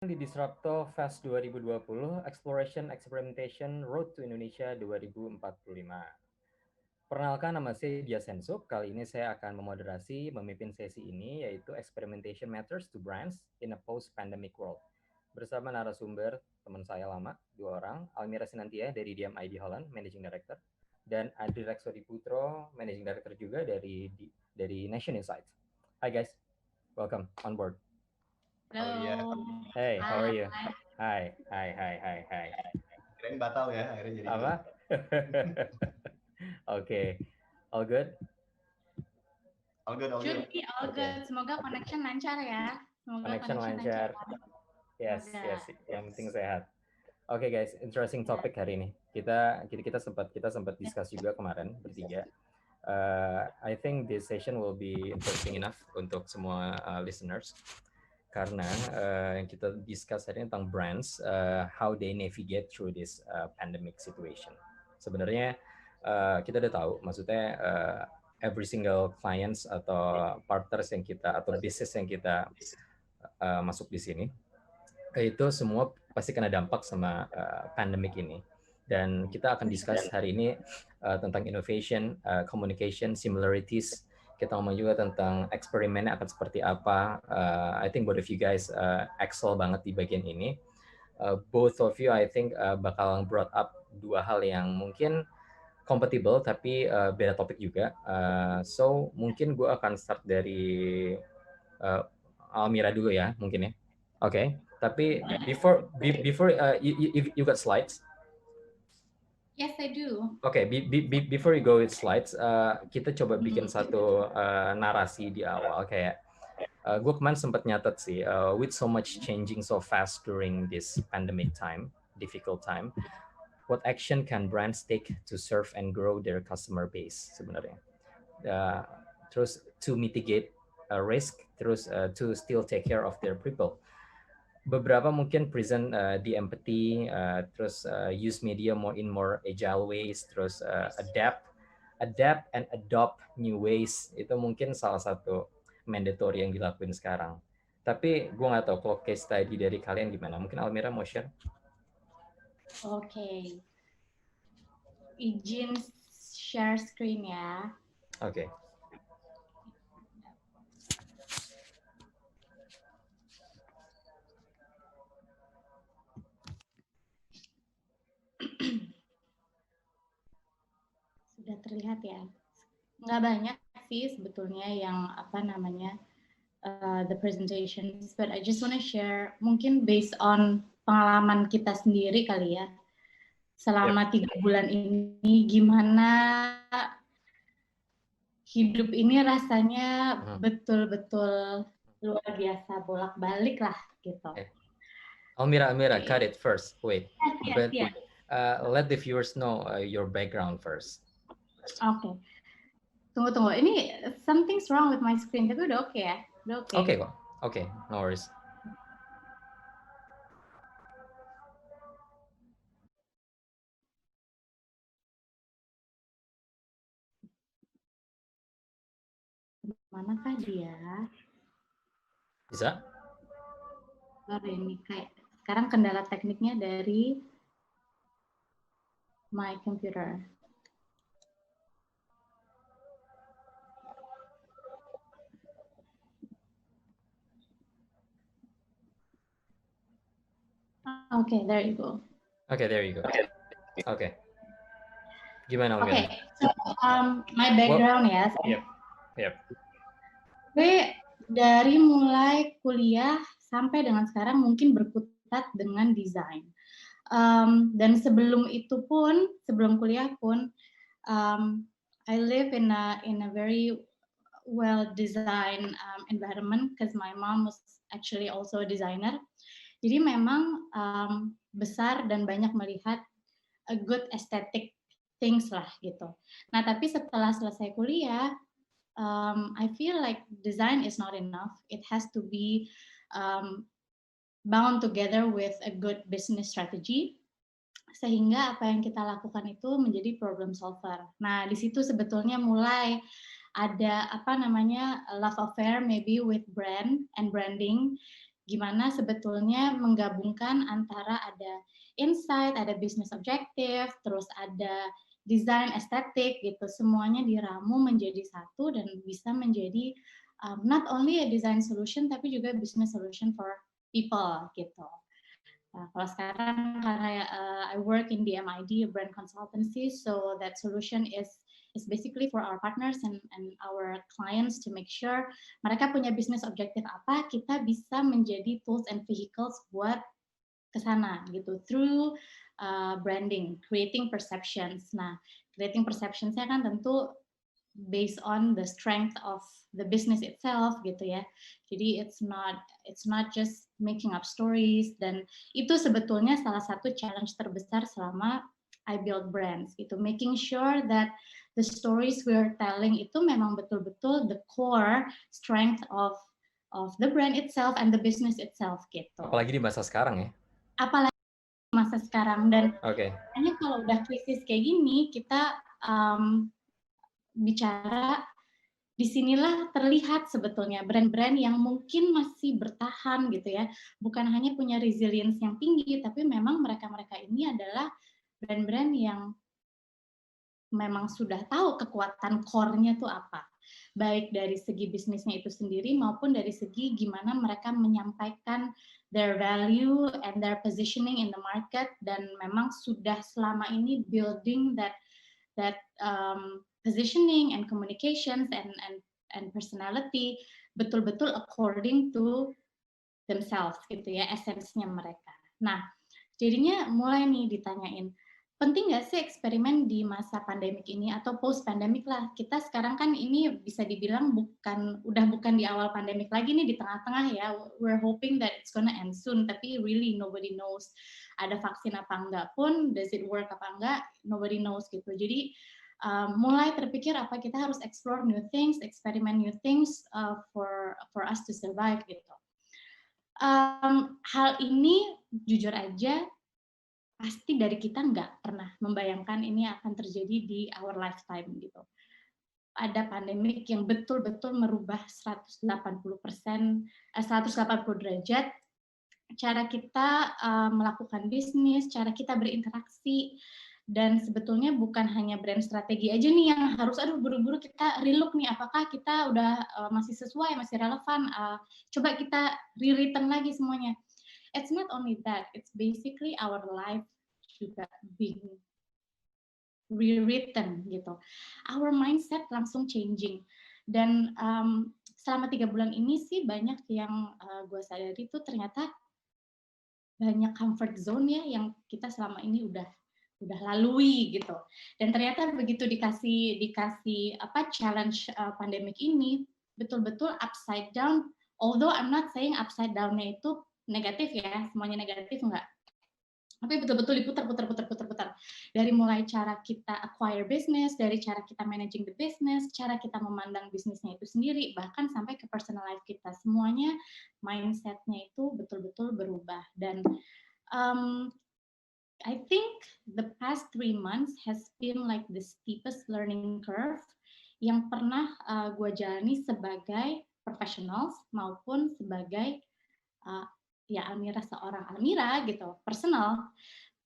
Di Disrupto Fest 2020, Exploration Experimentation Road to Indonesia 2045. Perkenalkan, nama saya Dia Sensuk. Kali ini saya akan memoderasi, memimpin sesi ini, yaitu Experimentation Matters to Brands in a Post-Pandemic World. Bersama narasumber teman saya lama, 2 orang, Almira Sinantia dari DMID Holland, Managing Director, dan Adri Reksodi Putro, Managing Director juga dari Nation Insights. Hi guys, welcome on board. Halo. Hey, how are you? Hai. Kirain batal ya, akhirnya jadi. Apa? Oke, all good? All good. Should be all good. Semoga connection lancar ya. Connection lancar. Yes. Yang penting sehat. Oke guys, interesting topic hari ini. Kita sempat discuss juga kemarin bertiga. I think this session will be interesting enough untuk semua listeners. Karena yang kita discuss hari ini tentang brands, how they navigate through this pandemic situation. Sebenarnya kita udah tahu, maksudnya every single clients atau partners yang kita atau business yang kita masuk di sini, itu semua pasti kena dampak sama pandemic ini. Dan kita akan discuss hari ini tentang innovation, communication, similarities. Kita ngomong juga tentang eksperimennya akan seperti apa. I think both of you guys excel banget di bagian ini. Both of you I think bakal brought up dua hal yang mungkin compatible tapi beda topik juga. So mungkin gue akan start dari Almira dulu ya mungkin ya. Oke. Tapi before you got slides. Yes, I do. Oke, before you go with slides, kita coba bikin satu narasi di awal kayak gue kemarin sempat nyatet sih, with so much changing so fast during this pandemic time, difficult time, what action can brands take to serve and grow their customer base sebenarnya? Terus to mitigate risk, terus to still take care of their people. Beberapa mungkin present the empathy, terus use media more agile ways, terus adapt and adopt new ways. Itu mungkin salah satu mandatory yang dilakuin sekarang. Tapi gue nggak tahu kalau case study dari kalian gimana. Mungkin Almira mau share? Oke. Izin share screen ya. Oke. Sudah terlihat ya. Nggak banyak sih sebetulnya yang the presentations, but I just want to share mungkin based on pengalaman kita sendiri kali ya. Selama 3 bulan ini gimana hidup ini rasanya betul-betul luar biasa, bolak-balik lah gitu. Almira, cut it first. Wait. Yes. Let the viewers know your background first. Oke. Tunggu. Ini something's wrong with my screen. Tapi udah oke ya? Udah oke. Oke kok. Oke, no worries. Manakah dia? Bisa? Ini kayak sekarang kendala tekniknya dari my computer. Okay, there you go. Okay. Gimana Almira? Okay, so my background ya. Yep. Gue dari mulai kuliah sampai dengan sekarang mungkin berkutat dengan desain. Dan sebelum kuliah pun, I live in a very well designed environment because my mom was actually also a designer. Jadi memang besar dan banyak melihat a good aesthetic things lah gitu. Nah tapi setelah selesai kuliah, I feel like design is not enough. It has to be bound together with a good business strategy. Sehingga apa yang kita lakukan itu menjadi problem solver. Nah di situ sebetulnya mulai ada love affair maybe with brand and branding. gimana sebetulnya menggabungkan antara ada insight, ada business objective, terus ada desain estetik gitu, semuanya diramu menjadi satu dan bisa menjadi not only a design solution tapi juga business solution for people gitu. Nah, kalau sekarang karena I work in DMID, a brand consultancy, so that solution is basically for our partners and our clients to make sure mereka punya business objective apa, kita bisa menjadi tools and vehicles buat ke sana gitu through branding, creating perceptions. Nah, creating perceptions-nya kan tentu based on the strength of the business itself gitu ya. Jadi it's not just making up stories, dan itu sebetulnya salah satu challenge terbesar selama I build brands gitu, making sure that the stories we're telling itu memang betul-betul the core strength of the brand itself and the business itself gitu. Apalagi di masa sekarang ya. Apalagi di masa sekarang, dan hanya kalau udah krisis kayak gini kita bicara, disinilah terlihat sebetulnya brand-brand yang mungkin masih bertahan gitu ya, bukan hanya punya resilience yang tinggi, tapi memang mereka-mereka ini adalah brand-brand yang memang sudah tahu kekuatan core-nya tuh apa, baik dari segi bisnisnya itu sendiri maupun dari segi gimana mereka menyampaikan their value and their positioning in the market, dan memang sudah selama ini building that positioning and communications and personality betul-betul according to themselves gitu ya, esensinya mereka. Nah, jadinya mulai nih ditanyain, penting nggak sih eksperimen di masa pandemik ini atau post pandemic lah? Kita sekarang kan ini bisa dibilang udah bukan di awal pandemik lagi nih, di tengah-tengah ya. We're hoping that it's gonna end soon, tapi really nobody knows. Ada vaksin apa enggak pun, does it work apa enggak, nobody knows gitu. Jadi mulai terpikir apa kita harus explore new things, eksperimen new things for us to survive gitu. Hal ini jujur aja pasti dari kita nggak pernah membayangkan ini akan terjadi di our lifetime gitu. Ada pandemik yang betul-betul merubah 180 derajat cara kita melakukan bisnis, cara kita berinteraksi. Dan sebetulnya bukan hanya brand strategi aja nih yang harus buru-buru kita relook nih, apakah kita udah masih sesuai, masih relevan, coba kita re-written lagi semuanya. It's not only that, it's basically our life juga being rewritten gitu. Our mindset langsung changing. Dan selama 3 bulan ini sih banyak yang gue sadari itu ternyata banyak comfort zone ya yang kita selama ini udah lalui gitu. Dan ternyata begitu dikasih challenge pandemic ini, betul-betul upside down. Although I'm not saying upside down-nya itu negatif ya, semuanya negatif enggak. Tapi betul-betul diputar. Dari mulai cara kita acquire business, dari cara kita managing the business, cara kita memandang bisnisnya itu sendiri, bahkan sampai ke personal life kita, semuanya mindset-nya itu betul-betul berubah. Dan I think the past 3 months has been like the steepest learning curve yang pernah gue jalani sebagai professionals maupun sebagai ya seorang Almira gitu, personal.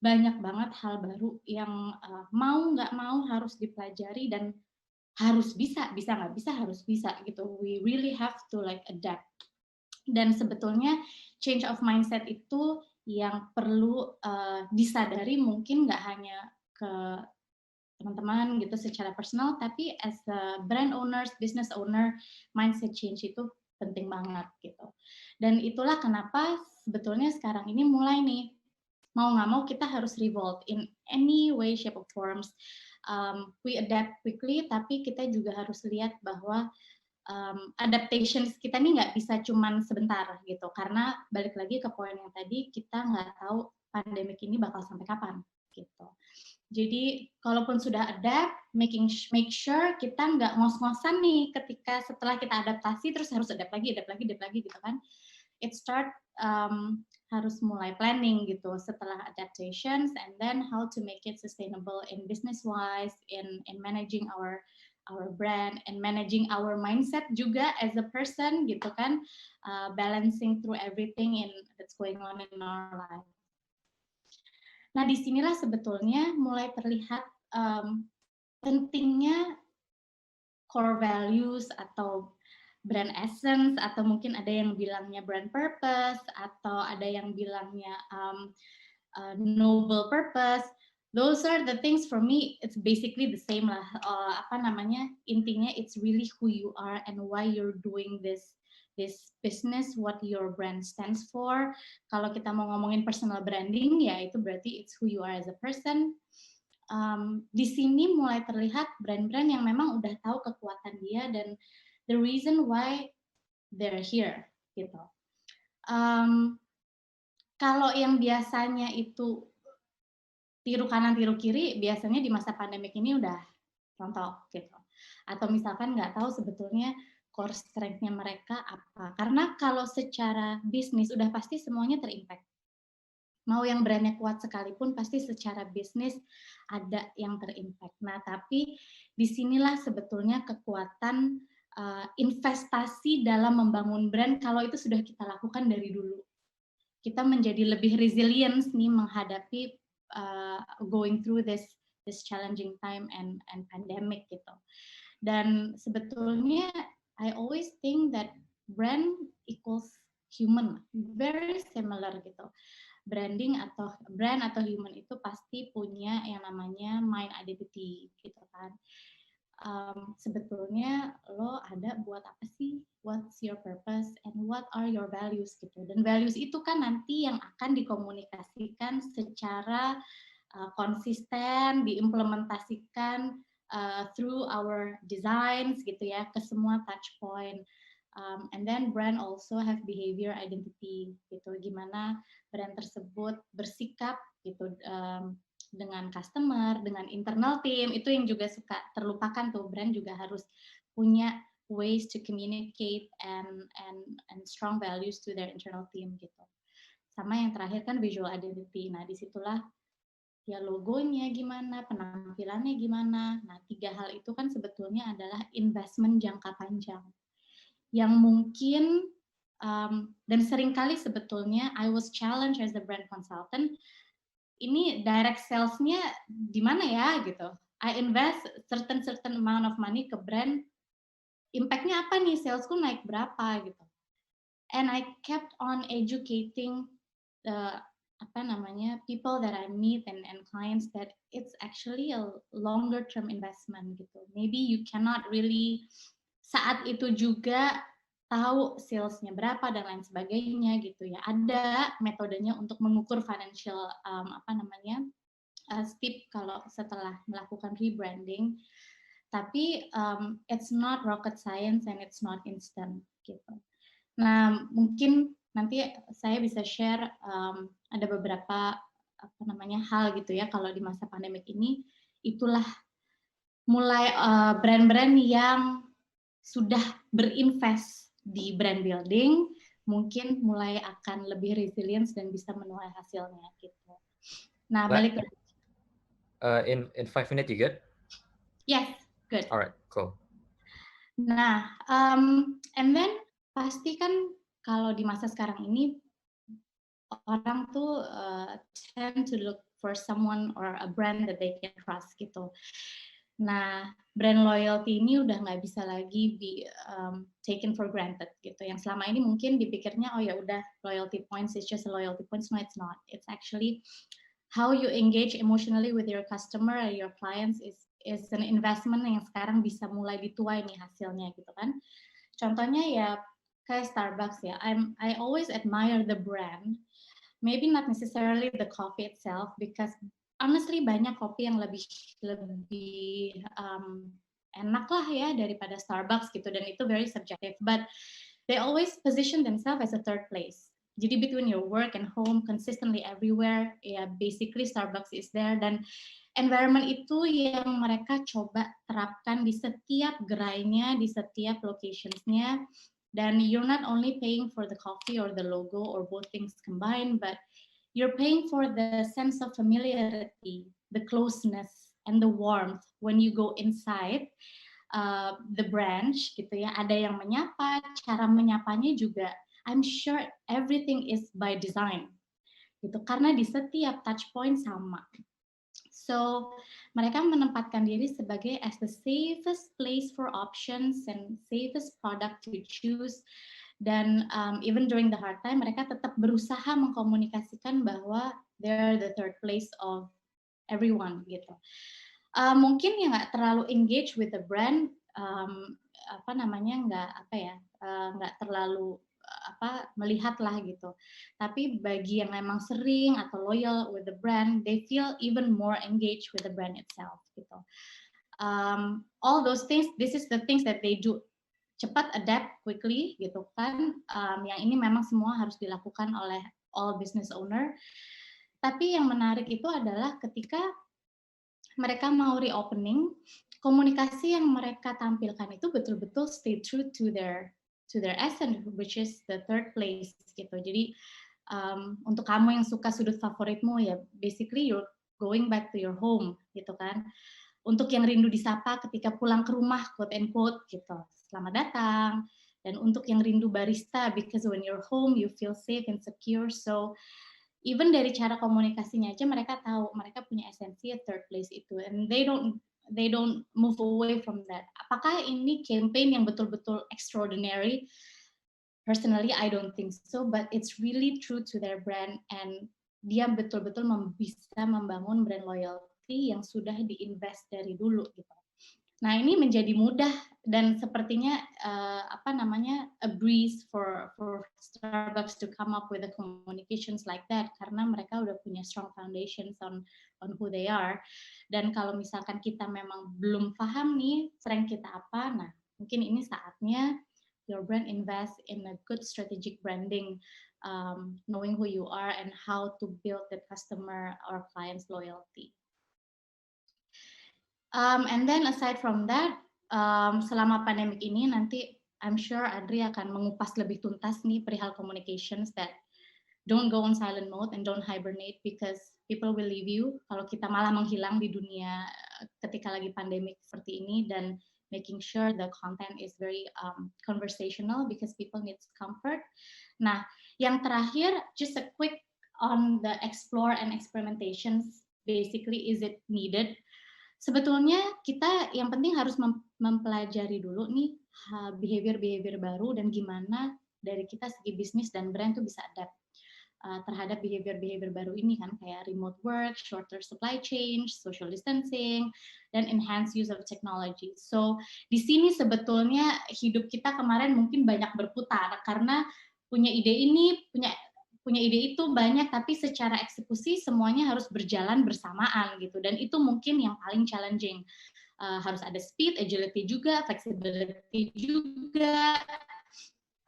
Banyak banget hal baru yang mau nggak mau harus dipelajari dan harus bisa nggak bisa harus bisa gitu. We really have to like adapt. Dan sebetulnya change of mindset itu yang perlu disadari mungkin nggak hanya ke teman-teman gitu secara personal, tapi as a brand owners, business owner, mindset change itu penting banget gitu. Dan itulah kenapa sebetulnya sekarang ini mulai nih, mau nggak mau kita harus revolt in any way, shape, or forms. We adapt quickly, tapi kita juga harus lihat bahwa adaptations kita nih nggak bisa cuman sebentar gitu, karena balik lagi ke poin yang tadi, kita nggak tahu pandemik ini bakal sampai kapan gitu. Jadi kalaupun sudah adapt, make sure kita nggak ngos-ngosan nih ketika setelah kita adaptasi terus harus adapt lagi gitu kan. It start harus mulai planning gitu setelah adaptations, and then how to make it sustainable in business wise, in managing our our brand and managing our mindset juga as a person gitu kan, balancing through everything that's going on in our life. Nah disinilah sebetulnya mulai terlihat pentingnya core values atau brand essence, atau mungkin ada yang bilangnya brand purpose, atau ada yang bilangnya noble purpose. Those are the things for me, it's basically the same lah. Intinya it's really who you are and why you're doing this business, what your brand stands for. Kalau kita mau ngomongin personal branding, ya itu berarti it's who you are as a person. Di sini mulai terlihat brand-brand yang memang udah tahu kekuatan dia dan the reason why they're here gitu. Kalau yang biasanya itu tiru kanan tiru kiri, biasanya di masa pandemik ini udah rontok gitu. Atau misalkan nggak tahu sebetulnya core strength-nya mereka apa. Karena kalau secara bisnis udah pasti semuanya terimpact. Mau yang brandnya kuat sekalipun pasti secara bisnis ada yang terimpact. Nah, tapi disinilah sebetulnya kekuatan investasi dalam membangun brand kalau itu sudah kita lakukan dari dulu. Kita menjadi lebih resilient nih menghadapi going through this challenging time and pandemic gitu. Dan sebetulnya I always think that brand equals human, very similar gitu. Brand atau human itu pasti punya yang namanya mind identity gitu kan. Sebetulnya lo ada buat apa sih? What's your purpose and what are your values gitu. Dan values itu kan nanti yang akan dikomunikasikan secara konsisten, diimplementasikan through our designs gitu ya ke semua touch point. And then brand also have behavior identity gitu, gimana brand tersebut bersikap gitu dengan customer, dengan internal team, itu yang juga suka terlupakan tuh. Brand juga harus punya ways to communicate and strong values to their internal team gitu. Sama yang terakhir kan visual identity. Nah disitulah ya logonya gimana, penampilannya gimana. Nah 3 hal itu kan sebetulnya adalah investment jangka panjang yang mungkin dan seringkali sebetulnya I was challenged as a brand consultant, ini direct sales-nya di mana ya gitu. I invest certain amount of money ke brand, impact-nya apa nih, salesku naik berapa gitu. And I kept on educating people that I meet and clients that it's actually a longer term investment gitu. Maybe you cannot really saat itu juga tahu salesnya berapa dan lain sebagainya gitu ya. Ada metodenya untuk mengukur financial step kalau setelah melakukan rebranding. Tapi it's not rocket science and it's not instant gitu. Nah mungkin nanti saya bisa share ada beberapa hal gitu ya kalau di masa pandemik ini, itulah mulai brand-brand yang sudah berinvest di brand building mungkin mulai akan lebih resilient dan bisa menuai hasilnya gitu. Nah, balik lagi. In 5 minutes you good? Yes, good. Alright, cool. Nah, and then pasti kan kalau di masa sekarang ini orang tuh tend to look for someone or a brand that they can trust gitu. Nah, brand loyalty ini udah nggak bisa lagi taken for granted gitu. Yang selama ini mungkin dipikirnya, oh ya udah loyalty points, it's just a loyalty points. No, it's not. It's actually how you engage emotionally with your customer or your clients is an investment yang sekarang bisa mulai dituai nih hasilnya gitu kan. Contohnya ya kayak Starbucks ya. I always admire the brand. Maybe not necessarily the coffee itself, because honestly banyak kopi yang lebih enak lah ya daripada Starbucks gitu, dan itu very subjective. But they always position themselves as a third place. Jadi between your work and home, consistently everywhere, ya basically Starbucks is there, dan environment itu yang mereka coba terapkan di setiap gerainya, di setiap locationsnya. Dan you're not only paying for the coffee or the logo or both things combined, but you're paying for the sense of familiarity, the closeness, and the warmth when you go inside. the branch gitu ya, ada yang menyapa, cara menyapanya juga I'm sure everything is by design gitu, karena di setiap touch point sama. So mereka menempatkan diri sebagai as the safest place for options and safest product to choose. Dan even during the hard time, mereka tetap berusaha mengkomunikasikan bahwa they're the third place of everyone gitu. Mungkin yang nggak terlalu engage with the brand, nggak terlalu melihat lah gitu. Tapi bagi yang memang sering atau loyal with the brand, they feel even more engaged with the brand itself gitu. All those things, this is the things that they do. Cepat adapt quickly gitu kan. Yang ini memang semua harus dilakukan oleh all business owner. Tapi yang menarik itu adalah ketika mereka mau reopening, komunikasi yang mereka tampilkan itu betul-betul stay true to their essence, which is the third place gitu. Jadi untuk kamu yang suka sudut favoritmu ya, basically you're going back to your home gitu kan. Untuk yang rindu disapa ketika pulang ke rumah, quote and quote gitu, selamat datang. Dan untuk yang rindu barista, because when you're home you feel safe and secure. So even dari cara komunikasinya aja mereka tahu mereka punya esensi third place itu, and they don't move away from that. Apakah ini campaign yang betul-betul extraordinary? Personally, I don't think so, but it's really true to their brand, and dia betul-betul bisa membangun brand loyalty yang sudah diinvest dari dulu gitu. Nah, ini menjadi mudah dan sepertinya a breeze for Starbucks to come up with the communications like that, karena mereka udah punya strong foundations on who they are. Dan kalau misalkan kita memang belum paham nih strength kita apa, nah mungkin ini saatnya your brand invest in a good strategic branding, knowing who you are and how to build the customer or client's loyalty. And then aside from that, selama pandemic ini nanti I'm sure Adri akan mengupas lebih tuntas nih perihal communications that don't go on silent mode and don't hibernate, because people will leave you kalau kita malah menghilang di dunia ketika lagi pandemic seperti ini, dan making sure the content is very conversational because people need comfort. Nah, yang terakhir, just a quick on the explore and experimentations. Basically, is it needed? Sebetulnya kita yang penting harus mempelajari dulu nih behavior baru dan gimana dari kita segi bisnis dan brand tuh bisa adapt terhadap behavior baru ini kan, kayak remote work, shorter supply chain, social distancing, dan enhanced use of technology. So di sini sebetulnya hidup kita kemarin mungkin banyak berputar karena punya ide ini, punya ide itu banyak, tapi secara eksekusi semuanya harus berjalan bersamaan gitu, dan itu mungkin yang paling challenging. Harus ada speed, agility juga, flexibility juga.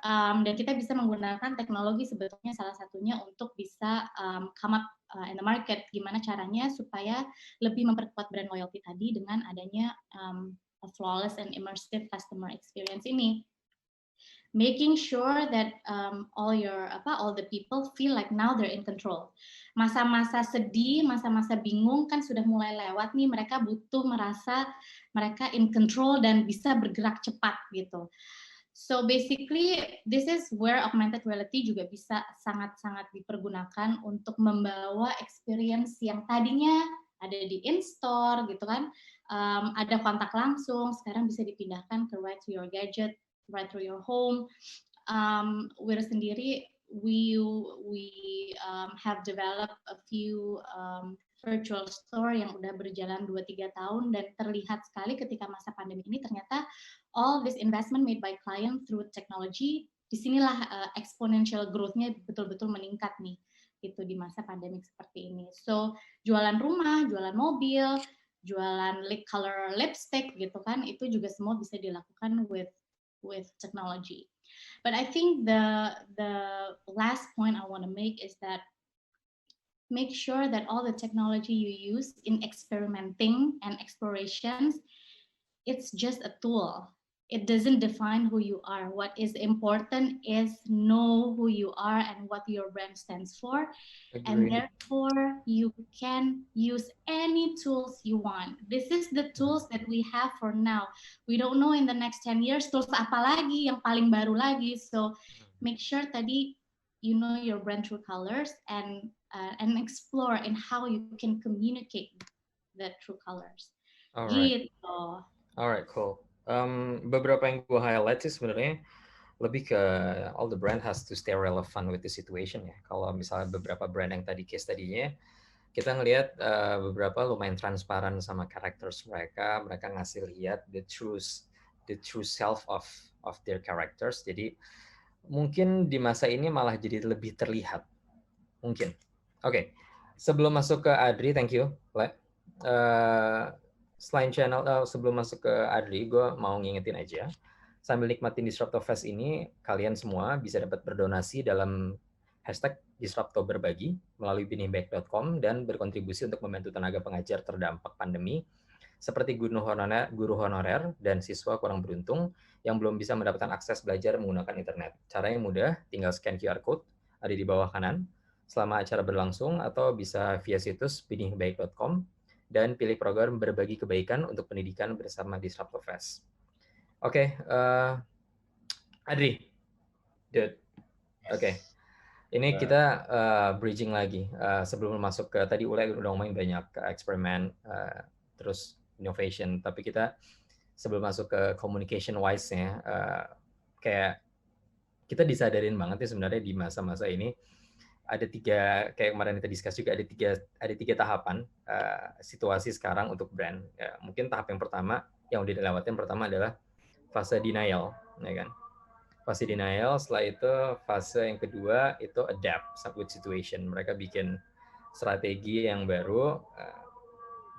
Dan kita bisa menggunakan teknologi sebetulnya salah satunya untuk bisa come up in the market. Gimana caranya supaya lebih memperkuat brand loyalty tadi dengan adanya a flawless and immersive customer experience ini. Making sure that all the people feel like now they're in control. Masa-masa sedih, masa-masa bingung kan sudah mulai lewat nih. Mereka butuh merasa mereka in control dan bisa bergerak cepat gitu. So basically, this is where augmented reality juga bisa sangat-sangat dipergunakan untuk membawa experience yang tadinya ada di in-store gitu kan, ada kontak langsung, sekarang bisa dipindahkan ke right to your gadget, right through your home. We're sendiri, we have developed a few virtual store yang udah berjalan 2-3 tahun, dan terlihat sekali ketika masa pandemi ini ternyata all this investment made by client through technology, disinilah exponential growth-nya betul-betul meningkat nih gitu di masa pandemi seperti ini. So jualan rumah, jualan mobil, jualan lip color lipstick gitu kan, itu juga semua bisa dilakukan with technology. But I think the last point I want to make is that make sure that all the technology you use in experimenting and explorations, it's just a tool. it doesn't define who you are. What is important is know who you are and what your brand stands for. And therefore, you can use any tools you want. This is the tools that we have for now. We don't know in the next 10 years tools apa lagi yang paling baru lagi. So make sure tadi you know your brand true colors and explore in how you can communicate the true colors. Alright. Gitu. Alright, cool. Beberapa yang gue highlight sih sebenarnya lebih ke all the brand has to stay relevant with the situation ya. Kalau misalnya beberapa brand yang tadi case tadinya, kita ngelihat beberapa lumayan transparan sama characters mereka ngasih lihat the true self of their characters. Jadi mungkin di masa ini malah jadi lebih terlihat. Mungkin. Oke. Sebelum masuk ke Adri, thank you, Le. Selain channel, sebelum masuk ke Adri, gue mau ngingetin aja, sambil nikmatin Disruptor Fest ini, kalian semua bisa dapat berdonasi dalam hashtag #DisruptorBerbagi melalui binihbaik.com dan berkontribusi untuk membantu tenaga pengajar terdampak pandemi, seperti guru honorer dan siswa kurang beruntung yang belum bisa mendapatkan akses belajar menggunakan internet. Caranya mudah, tinggal scan QR Code, ada di bawah kanan, selama acara berlangsung, atau bisa via situs binihbaik.com, dan pilih program berbagi kebaikan untuk pendidikan bersama Disruptor Fest. Oke, Adri, dude. Oke, ini kita bridging lagi. Sebelum masuk ke tadi udah ngomongin banyak eksperimen, terus innovation. Tapi kita sebelum masuk ke communication wise-nya, kayak kita disadarin banget ya sebenarnya di masa-masa ini. Ada tiga, kayak kemarin kita discuss juga, ada tiga tahapan situasi sekarang untuk brand. Ya, mungkin tahap yang pertama yang udah dilewatin pertama adalah fase denial, ya kan? Fase denial, setelah itu fase yang kedua itu adapt with situation. Mereka bikin strategi yang baru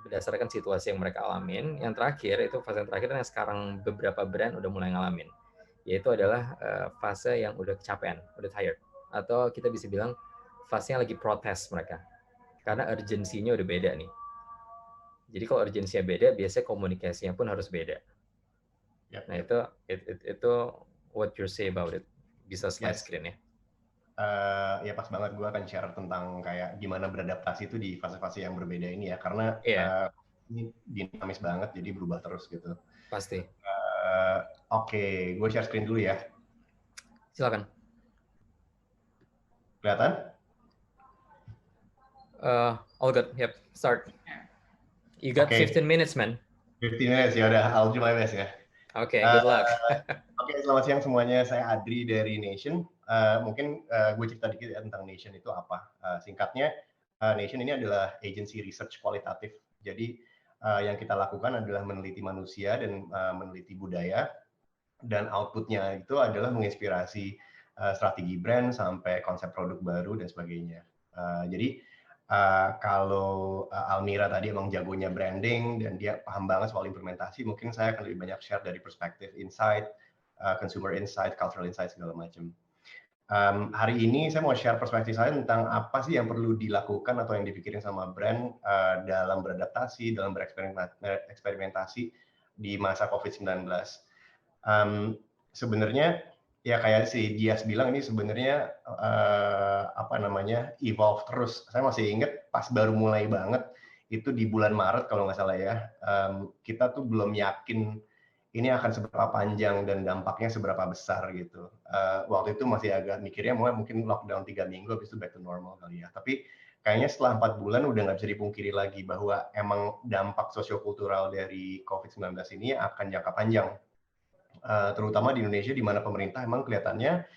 berdasarkan situasi yang mereka alamin. Yang terakhir itu fase yang terakhir yang sekarang beberapa brand udah mulai ngalamin, yaitu adalah fase yang udah kecapean, udah tired, atau kita bisa bilang fasenya lagi protes mereka, karena urgensinya udah beda nih. Jadi kalau urgensinya beda, biasanya komunikasinya pun harus beda. Yep. Nah itu what you say about it. Bisa slide screen ya. Ya pas banget, gue akan share tentang kayak gimana beradaptasi itu di fase-fase yang berbeda ini ya, karena ini dinamis banget, jadi berubah terus gitu. Pasti. Oke, gue share screen dulu ya. Silakan. Kelihatan? All good. Yep. Start. You got 15 minutes, man. 15 minutes, ya udah. I'll do my best ya. Oke, good luck. Oke, selamat siang semuanya. Saya Adri dari Nation. Mungkin gue cerita dikit ya tentang Nation itu apa. Singkatnya, Nation ini adalah agency research kualitatif. Jadi yang kita lakukan adalah meneliti manusia dan meneliti budaya. Dan outputnya itu adalah menginspirasi strategi brand sampai konsep produk baru dan sebagainya. Jadi kalau Almira tadi emang jagonya branding dan dia paham banget soal implementasi, mungkin saya akan lebih banyak share dari perspektif insight, consumer insight, cultural insight, segala macam. Hari ini saya mau share perspektif saya tentang apa sih yang perlu dilakukan atau yang dipikirin sama brand dalam beradaptasi, dalam bereksperimentasi di masa COVID-19. Sebenarnya ya kayak si Dias bilang, ini sebenarnya evolve terus. Saya masih ingat pas baru mulai banget itu di bulan Maret kalau nggak salah ya, kita tuh belum yakin ini akan seberapa panjang dan dampaknya seberapa besar gitu. Waktu itu masih agak mikirnya mungkin lockdown 3 minggu habis itu back to normal kali ya. Tapi kayaknya setelah 4 bulan udah nggak bisa dipungkiri lagi bahwa emang dampak sosiokultural dari COVID-19 ini akan jangka panjang. Terutama di Indonesia di mana pemerintah emang kelihatannya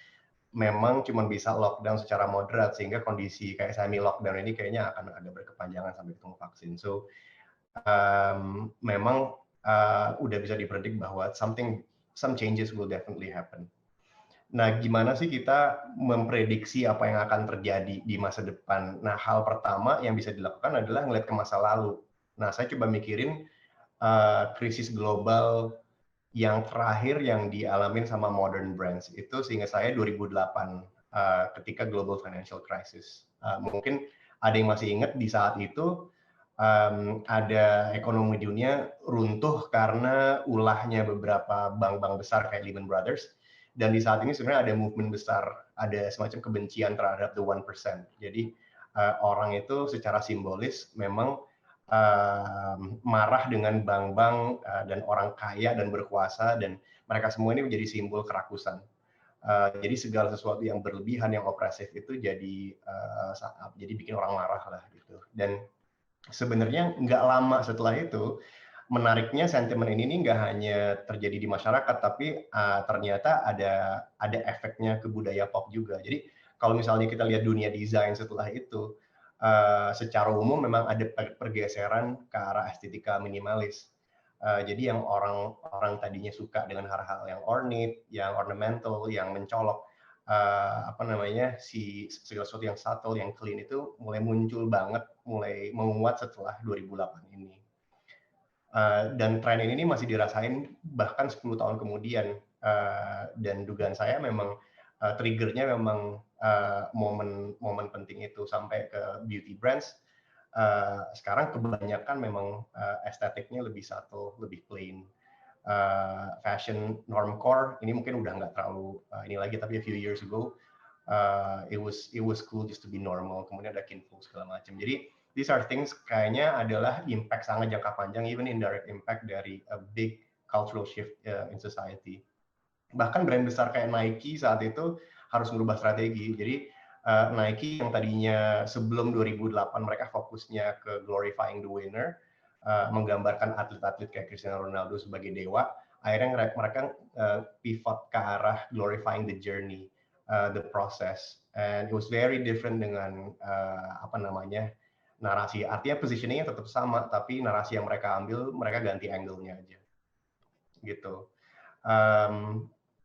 memang cuma bisa lockdown secara moderat, sehingga kondisi kayak semi lockdown ini kayaknya akan agak berkepanjangan sampai ketemu vaksin. So memang udah bisa dipredik bahwa some changes will definitely happen. Nah, gimana sih kita memprediksi apa yang akan terjadi di masa depan? Nah, hal pertama yang bisa dilakukan adalah ngeliat ke masa lalu. Nah, saya coba mikirin krisis global yang terakhir yang dialamin sama modern brands itu, seingat saya 2008 ketika global financial crisis. Mungkin ada yang masih ingat di saat itu ada ekonomi dunia runtuh karena ulahnya beberapa bank-bank besar kayak Lehman Brothers. Dan di saat ini sebenarnya ada movement besar, ada semacam kebencian terhadap the 1%. Jadi orang itu secara simbolis memang marah dengan bank-bank dan orang kaya dan berkuasa, dan mereka semua ini menjadi simbol kerakusan. Jadi segala sesuatu yang berlebihan, yang opresif itu jadi bikin orang marah lah gitu. Dan sebenarnya nggak lama setelah itu, menariknya sentimen ini nggak hanya terjadi di masyarakat, tapi ternyata ada efeknya ke budaya pop juga. Jadi kalau misalnya kita lihat dunia desain setelah itu, secara umum memang ada pergeseran ke arah estetika minimalis. Jadi yang orang tadinya suka dengan hal-hal yang ornate, yang ornamental, yang mencolok, segala sesuatu yang subtle, yang clean itu mulai muncul banget, mulai menguat setelah 2008 ini. Dan tren ini masih dirasain bahkan 10 tahun kemudian, dan dugaan saya memang triggernya memang momen penting itu sampai ke beauty brands. Sekarang kebanyakan memang estetiknya lebih subtle, lebih plain. Fashion normcore ini mungkin udah nggak terlalu ini lagi, tapi a few years ago it was cool just to be normal. Kemudian ada kinful segala macam. Jadi these are things kayaknya adalah impact sangat jangka panjang, even indirect impact dari a big cultural shift in society. Bahkan brand besar kayak Nike saat itu harus merubah strategi. Jadi Nike yang tadinya sebelum 2008 mereka fokusnya ke glorifying the winner, menggambarkan atlet-atlet kayak Cristiano Ronaldo sebagai dewa, akhirnya mereka pivot ke arah glorifying the journey, the process, and it was very different dengan narasi. Artinya positioningnya tetap sama, tapi narasi yang mereka ambil, mereka ganti angle-nya aja, gitu.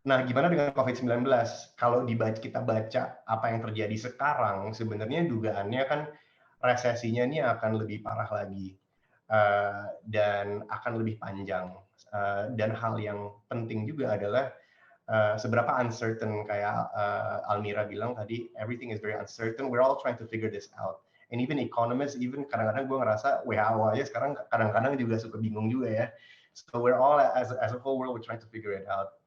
Nah, gimana dengan COVID-19? Kalau kita baca apa yang terjadi sekarang, sebenarnya dugaannya kan resesinya ini akan lebih parah lagi, dan akan lebih panjang. Dan hal yang penting juga adalah seberapa uncertain, kayak Almira bilang tadi, everything is very uncertain, we're all trying to figure this out. And even economists, even kadang-kadang gue ngerasa WHO aja sekarang kadang-kadang juga suka bingung juga ya. So we're all, as a whole world, we're trying to figure it out.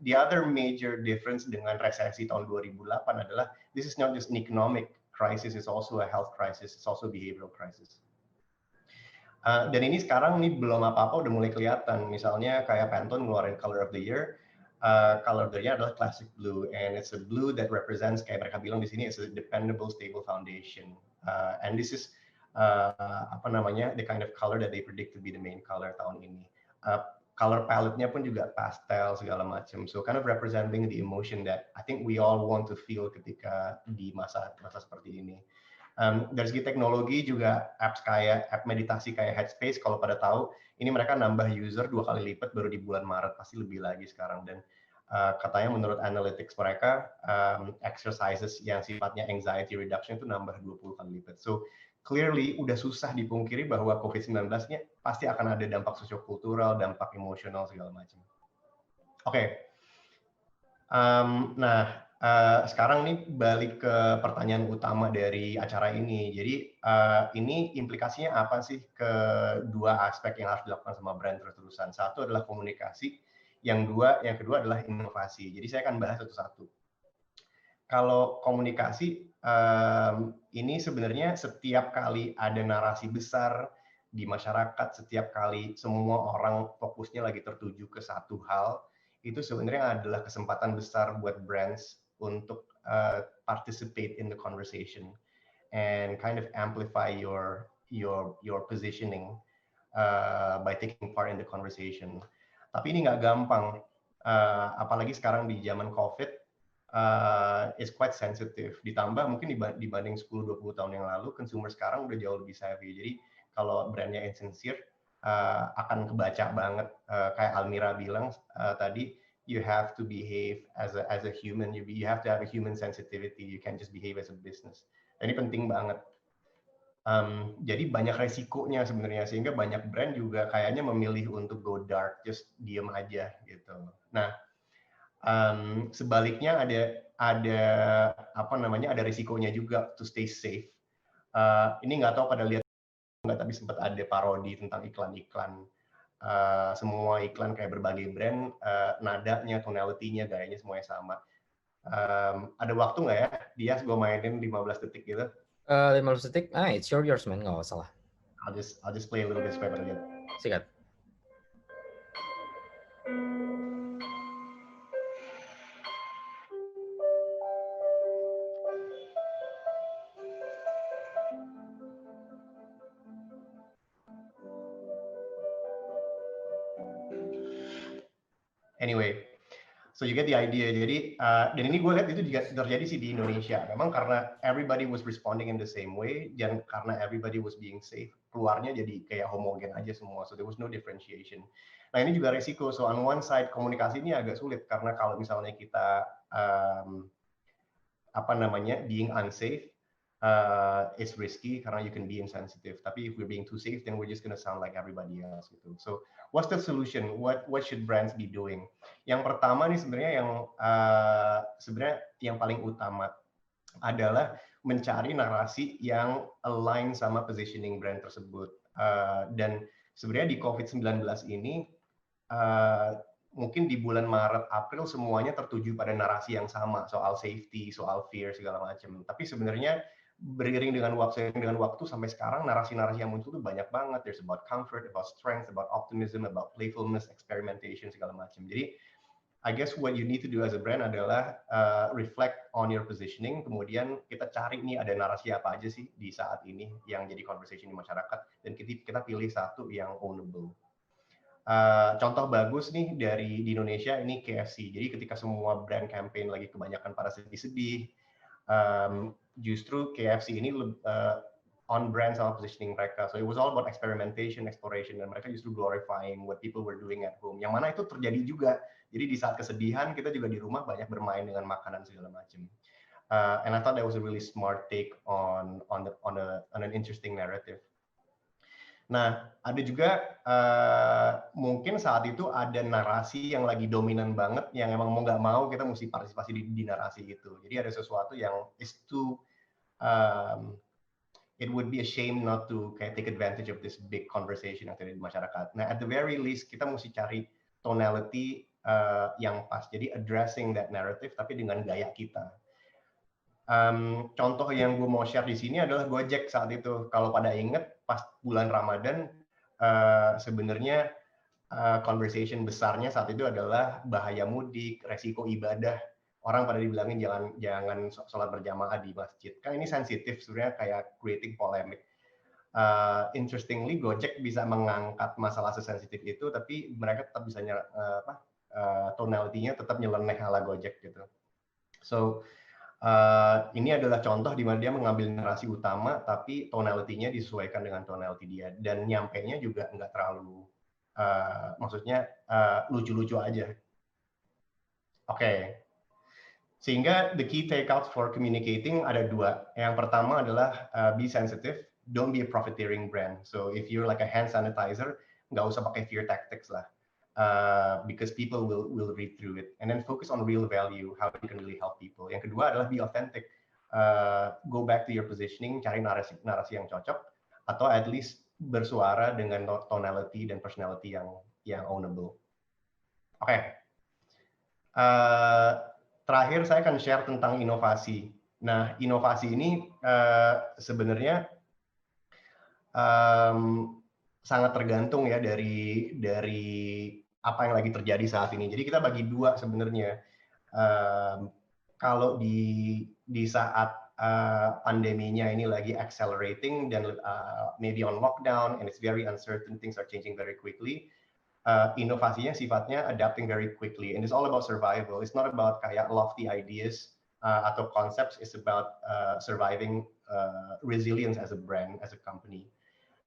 The other major difference dengan resesi tahun 2008 adalah this is not just an economic crisis, it's also a health crisis, it's also a behavioral crisis. Dan ini sekarang nih belum apa-apa udah mulai kelihatan. Misalnya kayak Pantone ngeluarin Color of the Year. Color of the Year adalah classic blue, and it's a blue that represents, kayak mereka bilang di sini, it's a dependable, stable foundation. And this is the kind of color that they predict to be the main color tahun ini. Color palette-nya pun juga pastel segala macam. So kind of representing the emotion that I think we all want to feel ketika di masa seperti ini. Dari segi teknologi juga apps kayak app meditasi kayak Headspace, kalau pada tahu, ini mereka nambah user 2 kali lipat baru di bulan Maret, pasti lebih lagi sekarang. Dan katanya menurut analytics mereka, exercises yang sifatnya anxiety reduction itu nambah 20 kali lipat. So clearly udah susah dipungkiri bahwa COVID-19-nya pasti akan ada dampak sosiokultural, dampak emosional segala macam. Oke. Sekarang nih balik ke pertanyaan utama dari acara ini. Jadi ini implikasinya apa sih ke dua aspek yang harus dilakukan sama brand terus-terusan. Satu adalah komunikasi, yang kedua adalah inovasi. Jadi saya akan bahas satu-satu. Kalau komunikasi, ini sebenarnya setiap kali ada narasi besar di masyarakat, setiap kali semua orang fokusnya lagi tertuju ke satu hal, itu sebenarnya adalah kesempatan besar buat brands untuk participate in the conversation and kind of amplify your positioning by taking part in the conversation. Tapi ini nggak gampang, apalagi sekarang di zaman COVID. Is quite sensitive. Ditambah mungkin dibanding 10-20 tahun yang lalu, consumer sekarang udah jauh lebih savvy. Jadi kalau brandnya insincere, akan kebaca banget. Kayak Almira bilang tadi, you have to behave as a human. You have to have a human sensitivity. You can't just behave as a business. Dan ini penting banget. Jadi banyak resikonya sebenarnya, sehingga banyak brand juga kayaknya memilih untuk go dark, just diem aja gitu. Nah, sebaliknya ada risikonya juga to stay safe. Ini nggak tahu pada lihat nggak, tapi sempat ada parodi tentang iklan-iklan. Semua iklan kayak berbagai brand, nadanya, tonality-nya, gayanya semuanya sama. Ada waktu nggak ya, Dias, gue mainin 15 detik gitu? 15 detik? It's yours man, nggak salah. I'll just play a little bit supaya pada lihat. Sikat. Anyway, so you get the idea. Jadi, dan ini gue lihat itu juga terjadi sih di Indonesia. Memang karena everybody was responding in the same way, dan karena everybody was being safe, keluarnya jadi kayak homogen aja semua. So there was no differentiation. Nah ini juga resiko. So on one side komunikasi ini agak sulit karena kalau misalnya kita being unsafe, it's risky karena you can be insensitive. Tapi if we're being too safe, then we're just gonna sound like everybody else gitu. So what's the solution? What should brands be doing? Yang pertama nih sebenarnya yang paling utama adalah mencari narasi yang align sama positioning brand tersebut. Dan sebenarnya di COVID-19 ini mungkin di bulan Maret, April semuanya tertuju pada narasi yang sama soal safety, soal fear segala macam. Tapi sebenarnya beriring dengan waktu sampai sekarang narasi-narasi yang muncul tuh banyak banget. There's about comfort, about strength, about optimism, about playfulness, experimentation segala macam. Jadi I guess what you need to do as a brand adalah reflect on your positioning, kemudian kita cari nih ada narasi apa aja sih di saat ini yang jadi conversation di masyarakat, dan kita pilih satu yang ownable. Contoh bagus nih di Indonesia ini KFC. Jadi ketika semua brand campaign lagi kebanyakan pada sedih-sedih, justru KFC ini on brand sama positioning mereka. So it was all about experimentation, exploration, dan mereka justru glorifying what people were doing at home. Yang mana itu terjadi juga. Jadi di saat kesedihan kita juga di rumah banyak bermain dengan makanan segala macam. And I thought that was a really smart take on an interesting narrative. Nah, ada juga mungkin saat itu ada narasi yang lagi dominan banget, yang emang mau nggak mau kita mesti partisipasi di narasi itu. Jadi ada sesuatu yang it would be a shame not to kayak take advantage of this big conversation yang terjadi di masyarakat. Nah, at the very least kita mesti cari tonality yang pas. Jadi addressing that narrative tapi dengan gaya kita. Contoh yang gue mau share di sini adalah Gojek saat itu. Kalau pada inget pas bulan Ramadan, sebenarnya conversation besarnya saat itu adalah bahaya mudik, resiko ibadah. Orang pada dibilangin jangan sholat berjamaah di masjid. Kan ini sensitif sebenarnya, kayak creating polemic. Interestingly, Gojek bisa mengangkat masalah sesensitif itu, tapi mereka tetap bisa tonality-nya tetap nyeleneh ala Gojek gitu. So ini adalah contoh di mana dia mengambil narasi utama, tapi tonality-nya disesuaikan dengan tonality dia, dan nyampainya juga nggak terlalu, maksudnya lucu-lucu aja. Oke. Sehingga the key takeouts for communicating ada dua. Yang pertama adalah be sensitive, don't be a profiteering brand. So if you're like a hand sanitizer, nggak usah pakai fear tactics lah. Because people will read through it, and then focus on real value, how you can really help people. Yang kedua adalah be authentic, go back to your positioning, cari narasi yang cocok, atau at least bersuara dengan tonality dan personality yang ownable. Oke. Terakhir saya akan share tentang inovasi. Nah, inovasi ini sebenarnya sangat tergantung ya dari apa yang lagi terjadi saat ini. Jadi kita bagi dua sebenarnya. Kalau di saat pandeminya ini lagi accelerating dan maybe on lockdown and it's very uncertain, things are changing very quickly. Inovasinya sifatnya adapting very quickly, and it's all about survival. It's not about kayak lofty ideas atau concepts. It's about surviving, resilience as a brand, as a company.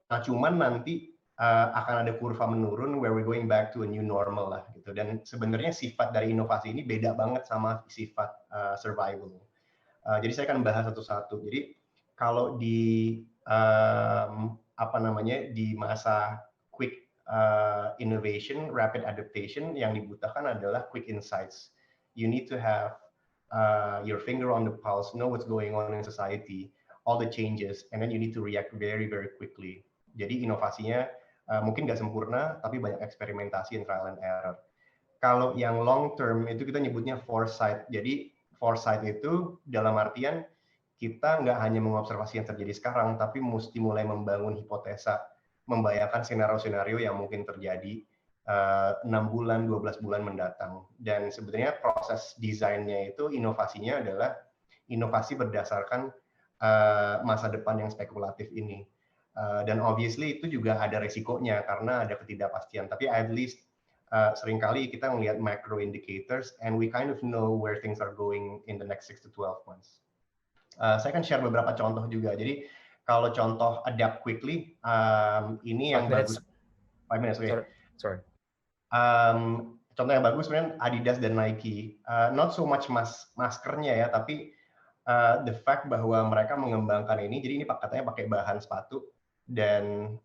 Nah, cuman nanti akan ada kurva menurun where we're going back to a new normal lah gitu. Dan sebenarnya sifat dari inovasi ini beda banget sama sifat survival. Jadi saya akan bahas satu-satu. Jadi kalau di di masa quick innovation, rapid adaptation, yang dibutuhkan adalah quick insights. You need to have your finger on the pulse, know what's going on in society, all the changes, and then you need to react very, very quickly. Jadi inovasinya mungkin nggak sempurna, tapi banyak eksperimentasi and trial and error. Kalau yang long term itu kita nyebutnya foresight. Jadi foresight itu dalam artian kita nggak hanya mengobservasi yang terjadi sekarang, tapi mesti mulai membangun hipotesa, membayangkan senario-senario yang mungkin terjadi 6 bulan, 12 bulan mendatang. Dan sebenarnya proses desainnya itu, inovasinya adalah inovasi berdasarkan masa depan yang spekulatif ini. Dan obviously itu juga ada resikonya karena ada ketidakpastian. Tapi at least seringkali kita melihat macro indicators and we kind of know where things are going in the next 6 to 12 months. Saya akan share beberapa contoh juga. Jadi kalau contoh adapt quickly, ini yang bagus. 5 minutes, okay. Sorry. Contoh yang bagus sebenarnya Adidas dan Nike. Not so much maskernya ya, tapi the fact bahwa mereka mengembangkan ini. Jadi ini katanya pakai bahan sepatu dan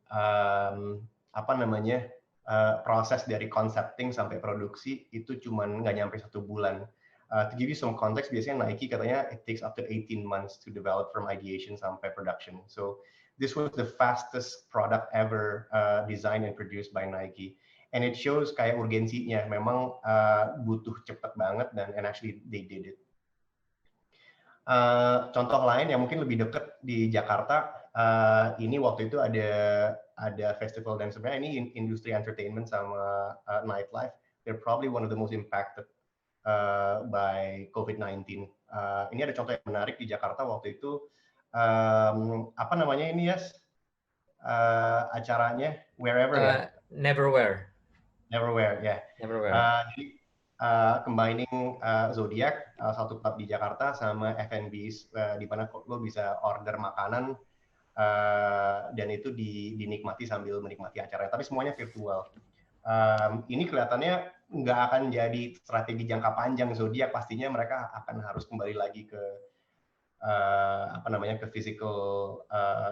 proses dari concepting sampai produksi itu cuma nggak nyampe 1 bulan. To give you some context, biasanya Nike katanya it takes up to 18 months to develop from ideation sampai production. So this was the fastest product ever designed and produced by Nike. And it shows kayak urgensinya, memang butuh cepat banget and actually they did it. Contoh lain yang mungkin lebih dekat di Jakarta, ini waktu itu ada festival dan sebenarnya ini industri entertainment sama nightlife, they're probably one of the most impacted by COVID-19. Ini ada contoh yang menarik di Jakarta waktu itu, apa namanya ini ya, acaranya Wherever ya? Neverwhere, ya. Neverwhere. Jadi combining Zodiac, satu klub di Jakarta, sama F&B, di mana lo bisa order makanan dan itu dinikmati sambil menikmati acaranya, tapi semuanya virtual. Ini kelihatannya nggak akan jadi strategi jangka panjang Zodiac, pastinya mereka akan harus kembali lagi ke ke physical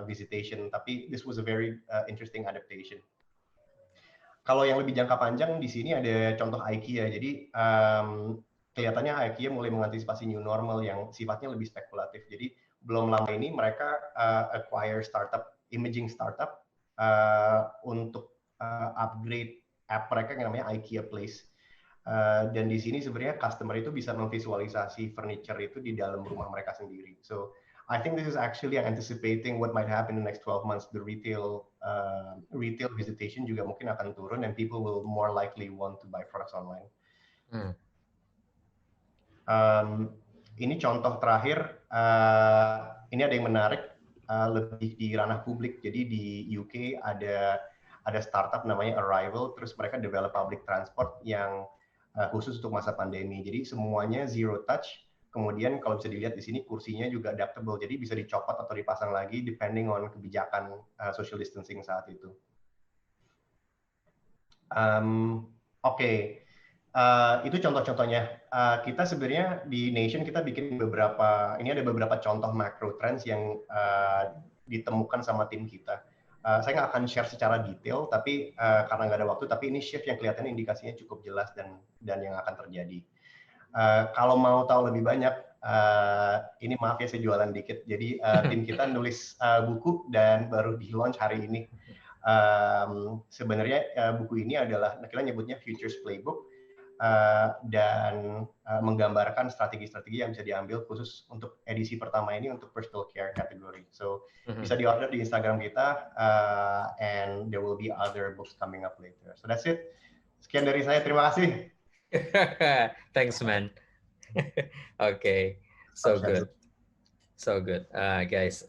visitation, tapi this was a very interesting adaptation. Kalau yang lebih jangka panjang di sini ada contoh IKEA. Jadi kelihatannya IKEA mulai mengantisipasi new normal yang sifatnya lebih spekulatif. Jadi belum lama ini mereka acquire imaging startup untuk upgrade app mereka yang namanya IKEA Place. Dan di sini sebenarnya customer itu bisa memvisualisasi furniture itu di dalam rumah mereka sendiri. So I think this is actually anticipating what might happen in the next 12 months. The retail visitation juga mungkin akan turun and people will more likely want to buy products online. Ini contoh terakhir, ini ada yang menarik, lebih di ranah publik. Jadi di UK ada startup namanya Arrival, terus mereka develop public transport yang khusus untuk masa pandemi. Jadi semuanya zero touch. Kemudian kalau bisa dilihat di sini kursinya juga adaptable, jadi bisa dicopot atau dipasang lagi depending on kebijakan social distancing saat itu. Oke. Itu contoh-contohnya. Kita sebenarnya di Nation kita bikin ini ada beberapa contoh macro trends yang ditemukan sama tim kita. Saya nggak akan share secara detail, tapi karena nggak ada waktu, tapi ini shift yang kelihatannya indikasinya cukup jelas dan yang akan terjadi. Kalau mau tahu lebih banyak, ini maaf ya saya jualan dikit. Jadi tim kita nulis buku dan baru di launch hari ini. Sebenarnya buku ini adalah kita nyebutnya Futures Playbook dan menggambarkan strategi-strategi yang bisa diambil khusus untuk edisi pertama ini untuk personal care category. So bisa diorder di Instagram kita and there will be other books coming up later. So that's it. Sekian dari saya. Terima kasih. Thanks, man. Okay, so good, guys.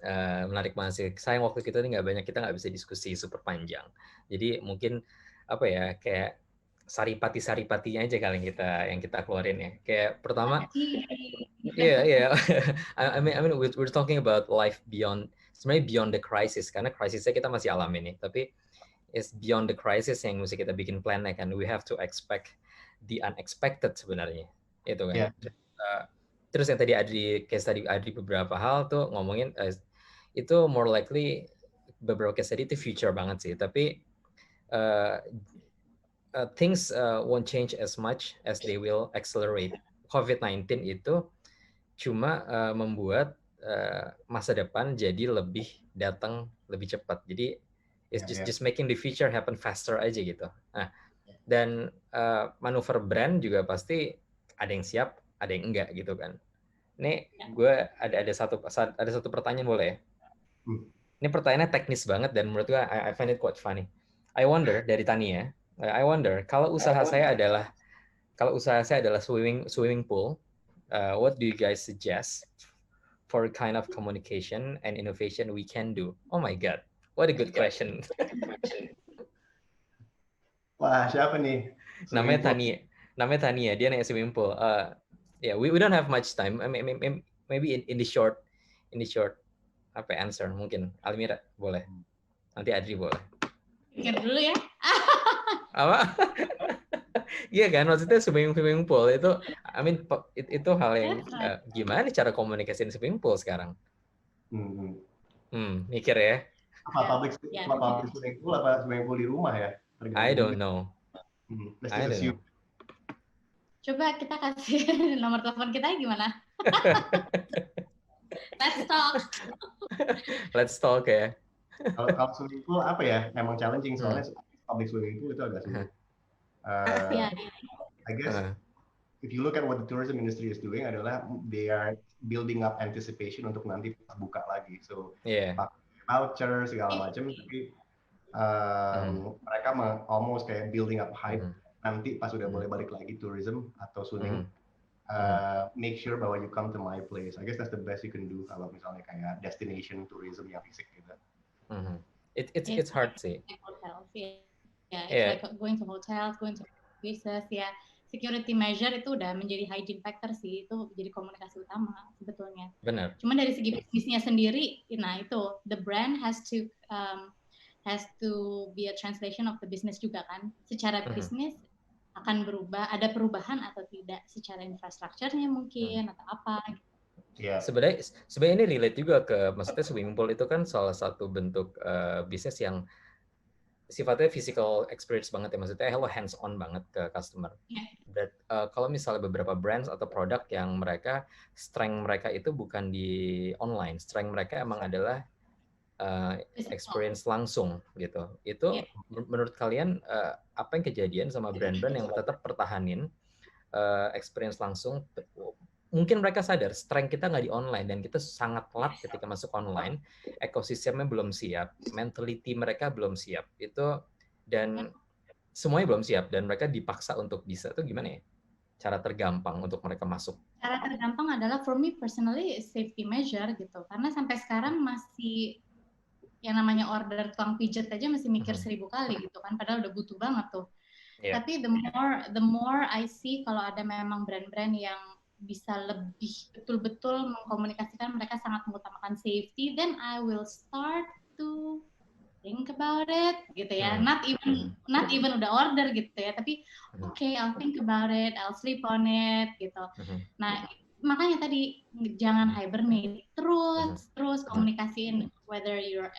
Menarik banget sih. Sayang waktu kita ini nggak banyak, kita nggak bisa diskusi super panjang. Jadi mungkin kayak saripati-saripatinya aja kali yang kita keluarin ya. Kayak pertama, yeah. I mean we're talking about life sebenarnya beyond the crisis, karena krisisnya kita masih alami nih. Tapi it's beyond the crisis yang mesti kita bikin plan kan. We have to expect the unexpected sebenarnya, itu kan. Terus yang tadi Adri beberapa hal tuh ngomongin itu more likely beberapa case tadi itu future banget sih, tapi things won't change as much as they will accelerate. COVID-19 itu cuma membuat masa depan jadi datang lebih cepat. Jadi It's just making the future happen faster aja gitu. Nah, dan manuver brand juga pasti ada yang siap, ada yang enggak gitu kan. Ini gue ada satu pertanyaan boleh ya? Ini pertanyaannya teknis banget dan menurut gue I find it quite funny. I wonder dari Tania, I wonder kalau usaha saya adalah swimming pool, what do you guys suggest for kind of communication and innovation we can do? Oh my god, what a good question. Wah, siapa nih? Namanya Tania, dia nanya swimming pool. Yeah, we don't have much time. Maybe in the short answer mungkin. Almira boleh. Nanti Adri boleh. Pikir dulu ya. Apa? Iya kan, maksudnya swimming pool itu, itu hal yang gimana cara komunikasiin swimming pool sekarang? Mikir ya. Apa public swimming pool apa swimming pool di rumah ya? I don't know. Coba kita kasih nomor telepon kita gimana? Let's talk ya. Kalau swimming pool apa ya? Memang challenging soalnya public swimming pool itu agak sulit. I guess if you look at what the tourism industry is doing adalah they are building up anticipation untuk nanti buka lagi. So voucher segala macam, tapi mereka almost kayak building up hype. Nanti pas udah boleh balik lagi tourism atau swimming, make sure bahwa you come to my place. I guess that's the best you can do kalau misalnya kayak destination tourism yang fisik gitu. It's hard sih. Like going to hotels, going to places, security measure itu udah menjadi hygiene factor sih, itu jadi komunikasi utama sebetulnya. Benar. Cuma dari segi bisnisnya sendiri, nah itu the brand has to be a translation of the business juga kan. Secara bisnis akan berubah, ada perubahan atau tidak secara infrastrukturnya mungkin atau apa. Sebenarnya ini relate juga ke, maksudnya swimming pool itu kan salah satu bentuk bisnis yang sifatnya physical experience banget ya, maksudnya hello hands on banget ke customer. But kalau misalnya beberapa brands atau produk yang strength mereka itu bukan di online, strength mereka emang adalah experience langsung gitu. Itu menurut kalian apa yang kejadian sama brand-brand yang tetap pertahanin experience langsung? Mungkin mereka sadar strength kita nggak di online dan kita sangat telat ketika masuk online, ekosistemnya belum siap, mentality mereka belum siap itu, dan semuanya belum siap dan mereka dipaksa untuk bisa. Itu gimana ya cara tergampang untuk mereka masuk? Cara tergampang adalah for me personally safety measure gitu, karena sampai sekarang masih yang namanya order tukang pijet aja masih mikir 1000 kali gitu kan, padahal udah butuh banget tuh. Tapi the more I see kalau ada memang brand-brand yang bisa lebih betul-betul mengkomunikasikan mereka sangat mengutamakan safety, then I will start to think about it gitu ya. Not even udah order gitu ya, tapi okay, I'll think about it, I'll sleep on it gitu. Nah, makanya tadi jangan hibernate, terus komunikasiin whether you're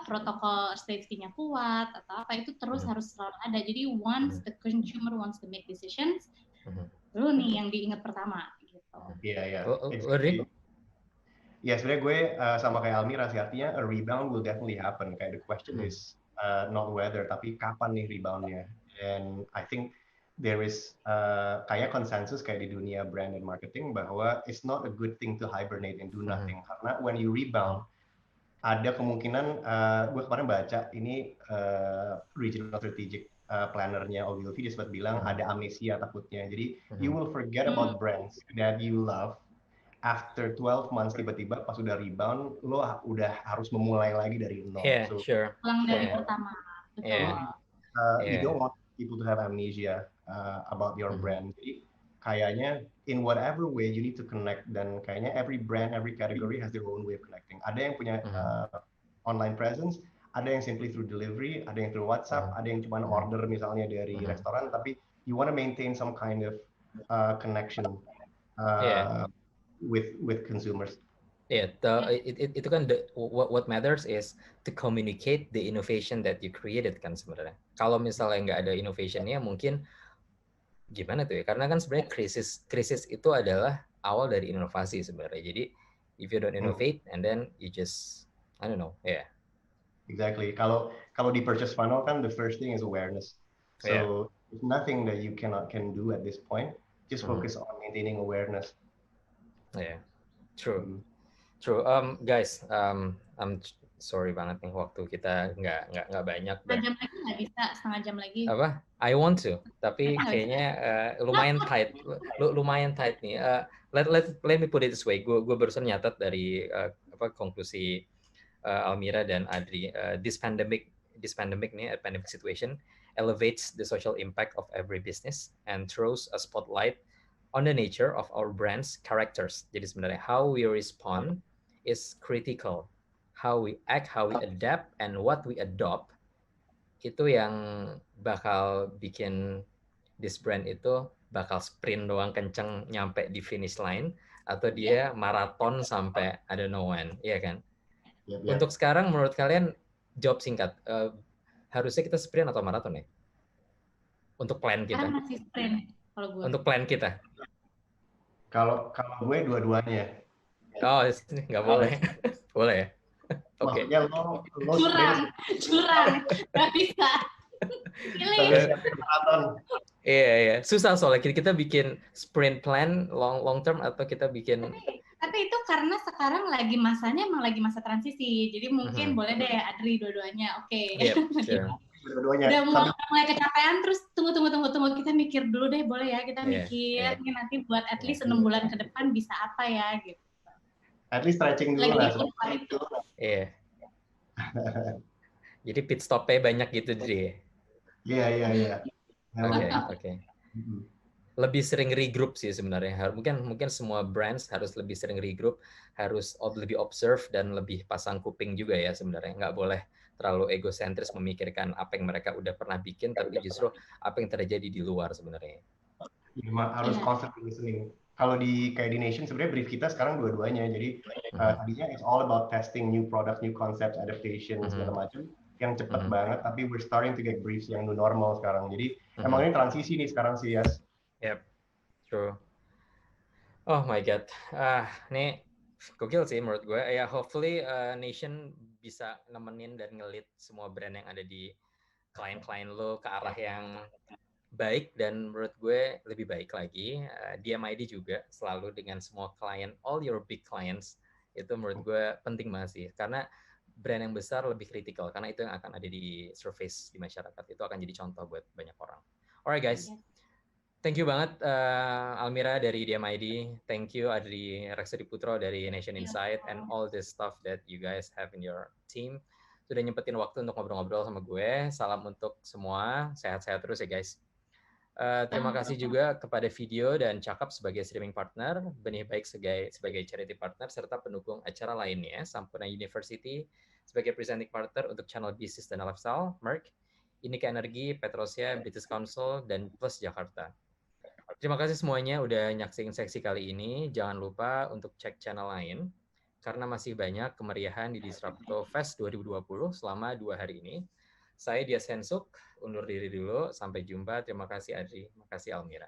protokol safety-nya kuat atau apa, itu terus harus selalu ada. Jadi once the consumer wants to make decisions, lu nih yang diingat pertama gitu. Iya. Ya sebenarnya gue sama kayak Almira sih, artinya a rebound will definitely happen. Kayak the question is not whether, tapi kapan nih reboundnya. And I think there is kayak konsensus kayak di dunia brand and marketing bahwa it's not a good thing to hibernate and do nothing. Karena when you rebound, ada kemungkinan, gue kemarin baca ini regional strategic planner-nya Ogilvy, dia sempat bilang ada amnesia takutnya. Jadi you will forget about brands that you love after 12 months, tiba-tiba pas udah rebound, lo udah harus memulai lagi dari nol. Ulang dari pertama. You don't want people to have amnesia about your brand. Jadi kayaknya in whatever way you need to connect, dan kayaknya every brand, every category has their own way of connecting. Ada yang punya online presence, ada yang simply through delivery, ada yang through WhatsApp, ada yang cuma order misalnya dari restoran, tapi you want to maintain some kind of connection with consumers. Itu kan what matters is to communicate the innovation that you created kan sebenarnya. Kalau misalnya nggak ada innovationnya, mungkin gimana tuh ya? Karena kan sebenarnya krisis itu adalah awal dari inovasi sebenarnya. Jadi if you don't innovate and then you just I don't know, Exactly. Kalau di purchase funnel kan the first thing is awareness. So there's nothing that you can do at this point. Just focus on maintaining awareness. Yeah, true. Guys, I'm sorry banget nih waktu kita nggak banyak. Setengah jam lagi nggak bisa, setengah jam lagi. Apa? I want to, tapi kayaknya lumayan tight nih. Let me put it this way. Gue barusan nyatat dari konklusi Almira dan Adri. This pandemic nih, a pandemic situation elevates the social impact of every business and throws a spotlight on the nature of our brand's characters. Jadi sebenarnya how we respond is critical. How we act, how we adapt, and what we adopt itu yang bakal bikin this brand itu bakal sprint doang kenceng nyampe di finish line atau dia maraton sampai I don't know when, iya kan? Untuk sekarang menurut kalian jawab singkat, harusnya kita sprint atau maraton ya? Untuk plan kita. Sekarang masih sprint kalau gue. Untuk plan kita. Kalau gue dua-duanya. Oh, nggak boleh. Boleh ya? Oke. Maksudnya lo curang, nggak bisa. Iya. Susah soalnya kita bikin sprint plan long term atau kita bikin. Tapi itu karena sekarang lagi masanya emang lagi masa transisi, jadi mungkin boleh deh Adri dua-duanya. Oke. Udah mulai kecapean, terus tunggu kita mikir dulu deh, boleh ya kita mikir mungkin nanti buat at least 6 bulan ke depan bisa apa ya gitu. At least stretching dulu lah. Iya. Jadi pit stopnya banyak gitu deh. Iya. Oke. Lebih sering regroup sih sebenarnya. Mungkin semua brands harus lebih sering regroup, harus lebih observe dan lebih pasang kuping juga ya sebenarnya. Nggak boleh terlalu egosentris memikirkan apa yang mereka udah pernah bikin, tapi justru apa yang terjadi di luar sebenarnya. Harus constantly listening. Kalau kayak di Nation sebenarnya brief kita sekarang dua-duanya. Jadi tadinya it's all about testing new product, new concepts, adaptation segala macam yang cepat banget. Tapi we're starting to get briefs yang new normal sekarang. Jadi emang ini transisi nih sekarang sih, Yas. Yep, true. Oh my god, ini gokil sih menurut gue. Ya hopefully Nation bisa nemenin dan ngelit semua brand yang ada di klien-klien lo ke arah yang baik, dan menurut gue lebih baik lagi. DMID juga selalu dengan semua klien, all your big clients, itu menurut gue penting banget sih, karena brand yang besar lebih kritikal, karena itu yang akan ada di surface di masyarakat, itu akan jadi contoh buat banyak orang. Alright guys, thank you banget Almira dari DMID, thank you Adri Reksadiputro dari Nation Insight, and all the stuff that you guys have in your team. Sudah nyempetin waktu untuk ngobrol-ngobrol sama gue. Salam untuk semua, sehat-sehat terus ya guys. Terima kasih juga kepada Video dan Cakap sebagai streaming partner, Benih Baik sebagai charity partner, serta pendukung acara lainnya, Sampurna University sebagai presenting partner untuk channel bisnis dan lifestyle, Merck, Inika Energi, Petrosia, British Council, dan Plus Jakarta. Terima kasih semuanya udah nyaksiin seksi kali ini. Jangan lupa untuk cek channel lain, karena masih banyak kemeriahan di Disrupto Fest 2020 selama 2 hari ini. Saya Dias Hensuk, undur diri dulu. Sampai jumpa. Terima kasih Adri. Terima kasih Almira.